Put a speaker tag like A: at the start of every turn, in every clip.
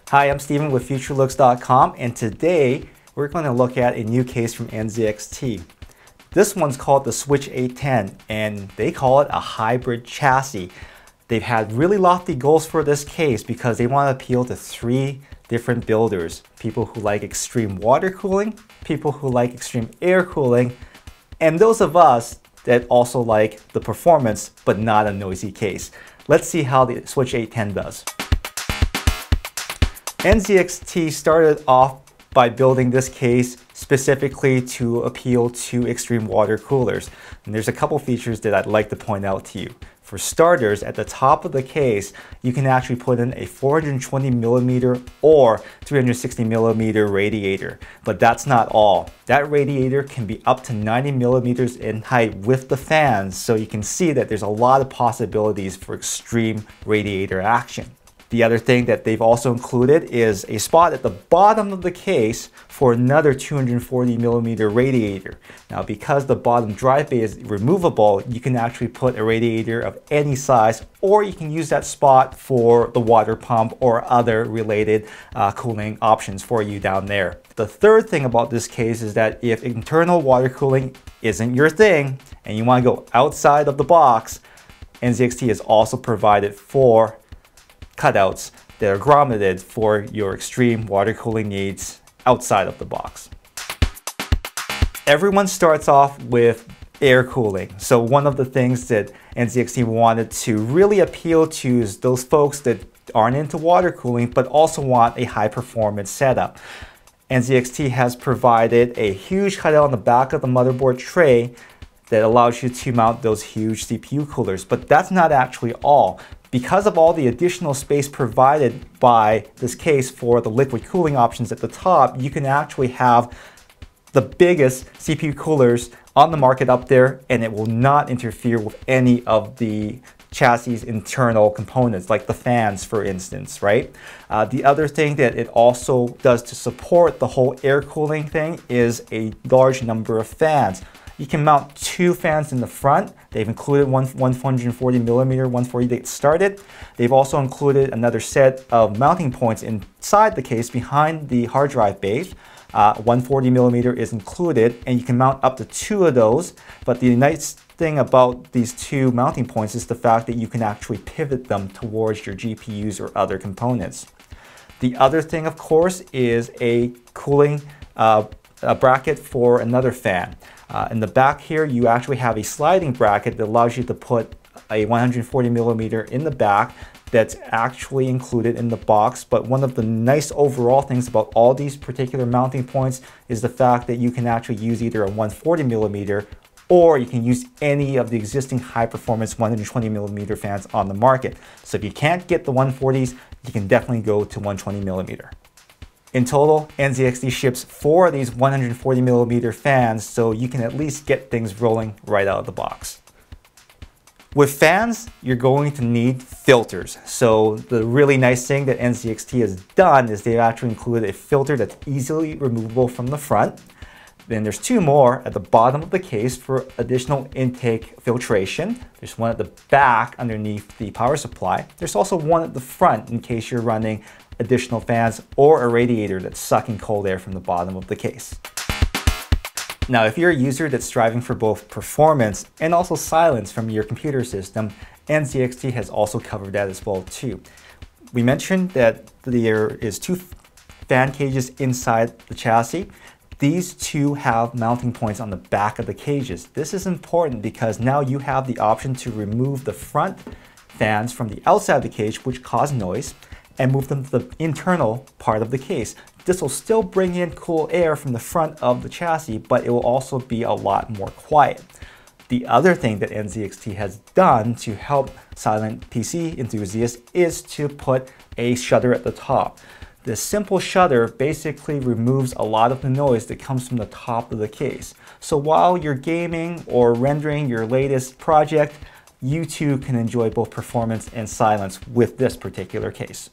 A: Hi, I'm Steven with Futurelooks.com, and today we're going to look at a new case from NZXT. This one's called the Switch 810, and they call it a hybrid chassis. They've had really lofty goals for this case because they want to appeal to three different builders: people who like extreme water cooling, people who like extreme air cooling, and those of us that also like the performance but not a noisy case. Let's see how the Switch 810 does. NZXT started off by building this case specifically to appeal to extreme water coolers. And there's a couple features that I'd like to point out to you. For starters, at the top of the case, you can actually put in a 420mm or 360mm radiator. But that's not all. That radiator can be up to 90mm in height with the fans, so you can see that there's a lot of possibilities for extreme radiator action. The other thing that they've also included is a spot at the bottom of the case for another 240mm radiator. Now, because the bottom drive bay is removable, you can actually put a radiator of any size, or you can use that spot for the water pump or other related cooling options for you down there. The third thing about this case is that if internal water cooling isn't your thing and you want to go outside of the box, NZXT has also provided 4 cutouts that are grommeted for your extreme water cooling needs outside of the box. Everyone starts off with air cooling. So one of the things that NZXT wanted to really appeal to is those folks that aren't into water cooling but also want a high performance setup. NZXT has provided a huge cutout on the back of the motherboard tray that allows you to mount those huge CPU coolers. But that's not actually all. Because of all the additional space provided by this case for the liquid cooling options at the top, you can actually have the biggest CPU coolers on the market up there, and it will not interfere with any of the chassis' internal components, like the fans, for instance, right? The other thing that it also does to support the whole air cooling thing is a large number of fans. You can mount 2 fans in the front. They've included one 140mm, 140 that started. They've also included another set of mounting points inside the case behind the hard drive base. 140mm is included, and you can mount up to 2 of those. But the nice thing about these 2 mounting points is the fact that you can actually pivot them towards your GPUs or other components. The other thing, of course, is a cooling bracket for another fan. In the back here, you actually have a sliding bracket that allows you to put a 140mm in the back that's actually included in the box. But one of the nice overall things about all these particular mounting points is the fact that you can actually use either a 140mm or you can use any of the existing high-performance 120mm fans on the market. So if you can't get the 140s, you can definitely go to 120mm. In total, NZXT ships 4 of these 140mm fans, so you can at least get things rolling right out of the box. With fans, you're going to need filters. So the really nice thing that NZXT has done is they've actually included a filter that's easily removable from the front. Then there's 2 more at the bottom of the case for additional intake filtration. There's one at the back underneath the power supply. There's also one at the front in case you're running additional fans or a radiator that's sucking cold air from the bottom of the case. Now, if you're a user that's striving for both performance and also silence from your computer system, NZXT has also covered that as well too. We mentioned that there is 2 fan cages inside the chassis. These 2 have mounting points on the back of the cages. This is important because now you have the option to remove the front fans from the outside of the cage, which cause noise, and move them to the internal part of the case. This will still bring in cool air from the front of the chassis, but it will also be a lot more quiet. The other thing that NZXT has done to help silent PC enthusiasts is to put a shutter at the top. This simple shutter basically removes a lot of the noise that comes from the top of the case. So while you're gaming or rendering your latest project, you too can enjoy both performance and silence with this particular case.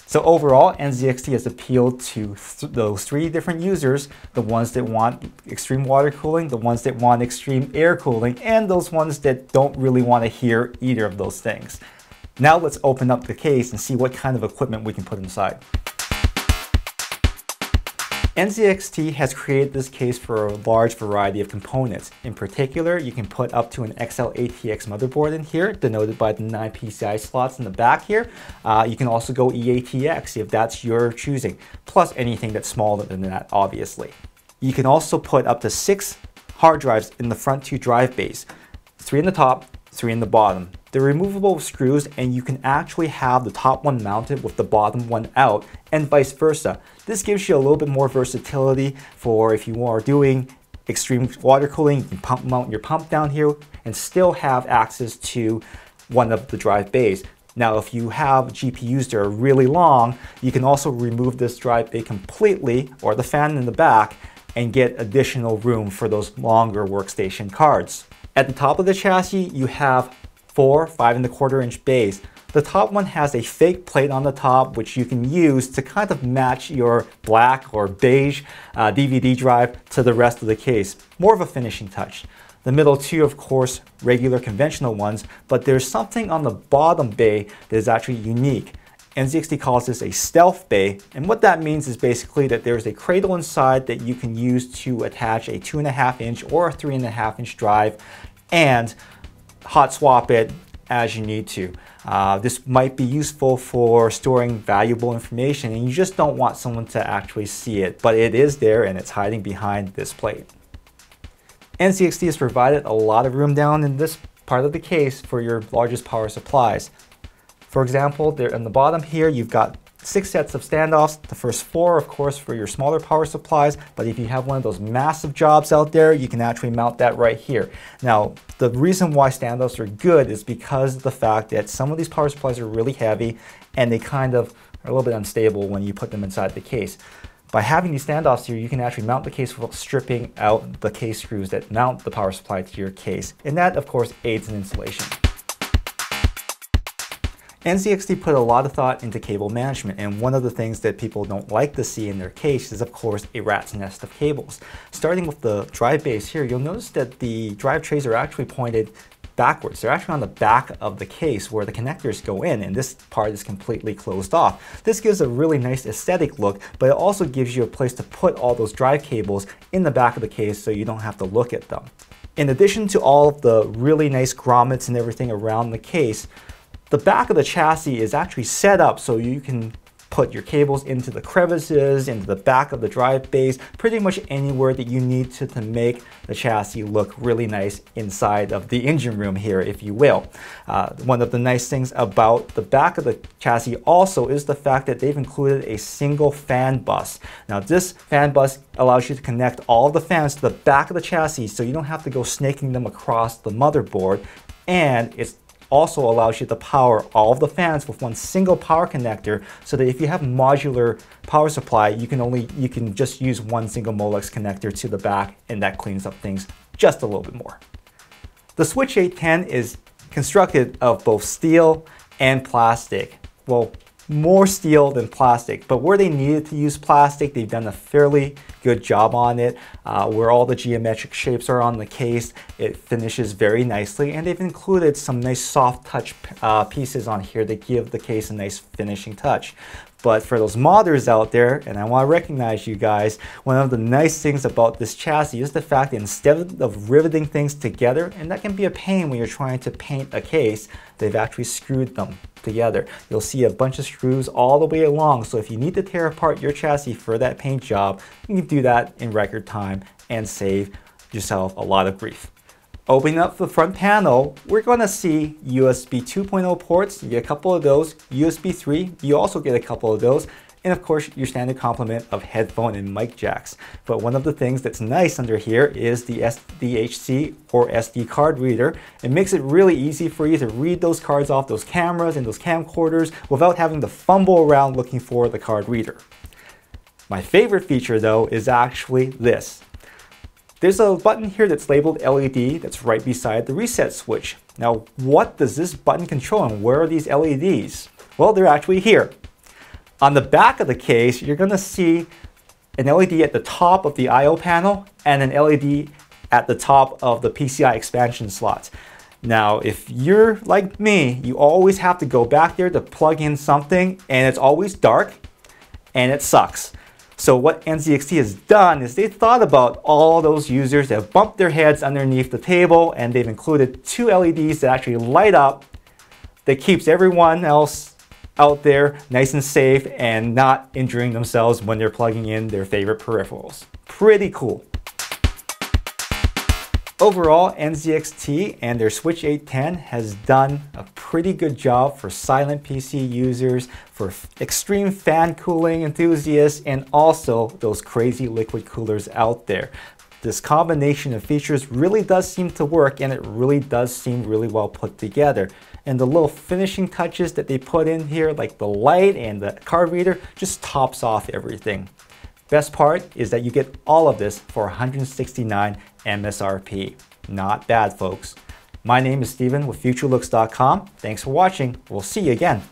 A: So overall, NZXT has appealed to those 3 different users: the ones that want extreme water cooling, the ones that want extreme air cooling, and those ones that don't really want to hear either of those things. Now let's open up the case and see what kind of equipment we can put inside. NZXT has created this case for a large variety of components. In particular, you can put up to an XL-ATX motherboard in here, denoted by the 9 PCI slots in the back here. You can also go eATX if that's your choosing, plus anything that's smaller than that, obviously. You can also put up to 6 hard drives in the front 2 drive bays, 3 in the top, 3 in the bottom. They're removable with screws, and you can actually have the top one mounted with the bottom one out, and vice versa. This gives you a little bit more versatility for if you are doing extreme water cooling. You can mount your pump down here and still have access to one of the drive bays. Now, if you have GPUs that are really long, you can also remove this drive bay completely, or the fan in the back, and get additional room for those longer workstation cards. At the top of the chassis, you have 4 5¼ bays. The top one has a fake plate on the top, which you can use to kind of match your black or beige DVD drive to the rest of the case. More of a finishing touch. The middle 2, of course, regular conventional ones, but there's something on the bottom bay that is actually unique. NZXT calls this a stealth bay, and what that means is basically that there's a cradle inside that you can use to attach a 2.5" or a 3.5" drive and hot swap it as you need to. This might be useful for storing valuable information, and you just don't want someone to actually see it, but it is there and it's hiding behind this plate. NZXT has provided a lot of room down in this part of the case for your largest power supplies. For example, there in the bottom here, you've got 6 sets of standoffs. The first 4, of course, for your smaller power supplies, but if you have one of those massive jobs out there, you can actually mount that right here. Now, the reason why standoffs are good is because of the fact that some of these power supplies are really heavy and they kind of are a little bit unstable when you put them inside the case. By having these standoffs here, you can actually mount the case without stripping out the case screws that mount the power supply to your case. And that, of course, aids in installation. NZXT put a lot of thought into cable management, and one of the things that people don't like to see in their case is, of course, a rat's nest of cables. Starting with the drive bays here, you'll notice that the drive trays are actually pointed backwards. They're actually on the back of the case where the connectors go in, and this part is completely closed off. This gives a really nice aesthetic look, but it also gives you a place to put all those drive cables in the back of the case so you don't have to look at them. In addition to all of the really nice grommets and everything around the case, the back of the chassis is actually set up so you can put your cables into the crevices, into the back of the drive bays, pretty much anywhere that you need to make the chassis look really nice inside of the engine room here, if you will. One of the nice things about the back of the chassis also is the fact that they've included a single fan bus. Now, this fan bus allows you to connect all of the fans to the back of the chassis so you don't have to go snaking them across the motherboard, and it's also allows you to power all of the fans with one single power connector, so that if you have modular power supply, you can just use one single Molex connector to the back, and that cleans up things just a little bit more. The Switch 810 is constructed of both steel and plastic. Well, more steel than plastic, but where they needed to use plastic, they've done a fairly good job on it. Where all the geometric shapes are on the case, it finishes very nicely, and they've included some nice soft touch pieces on here that give the case a nice finishing touch. But for those modders out there, and I want to recognize you guys, one of the nice things about this chassis is the fact that instead of riveting things together, and that can be a pain when you're trying to paint a case, they've actually screwed them together. You'll see a bunch of screws all the way along, so if you need to tear apart your chassis for that paint job, you can do that in record time and save yourself a lot of grief. Opening up the front panel, we're going to see USB 2.0 ports. You get a couple of those. USB 3, you also get a couple of those. And of course, your standard complement of headphone and mic jacks. But one of the things that's nice under here is the SDHC or SD card reader. It makes it really easy for you to read those cards off those cameras and those camcorders without having to fumble around looking for the card reader. My favorite feature though is actually this. There's a button here that's labeled LED that's right beside the reset switch. Now, what does this button control, and where are these LEDs? Well, they're actually here. On the back of the case, you're going to see an LED at the top of the I/O panel and an LED at the top of the PCI expansion slots. Now, if you're like me, you always have to go back there to plug in something, and it's always dark, and it sucks. So what NZXT has done is they thought about all those users that have bumped their heads underneath the table, and they've included 2 LEDs that actually light up, that keeps everyone else out there nice and safe and not injuring themselves when they're plugging in their favorite peripherals. Pretty cool. Overall, NZXT and their Switch 810 has done a pretty good job for silent PC users, for extreme fan cooling enthusiasts, and also those crazy liquid coolers out there. This combination of features really does seem to work, and it really does seem really well put together. And the little finishing touches that they put in here, like the light and the card reader, just tops off everything. Best part is that you get all of this for $169 MSRP. Not bad, folks. My name is Steven with Futurelooks.com. Thanks for watching. We'll see you again.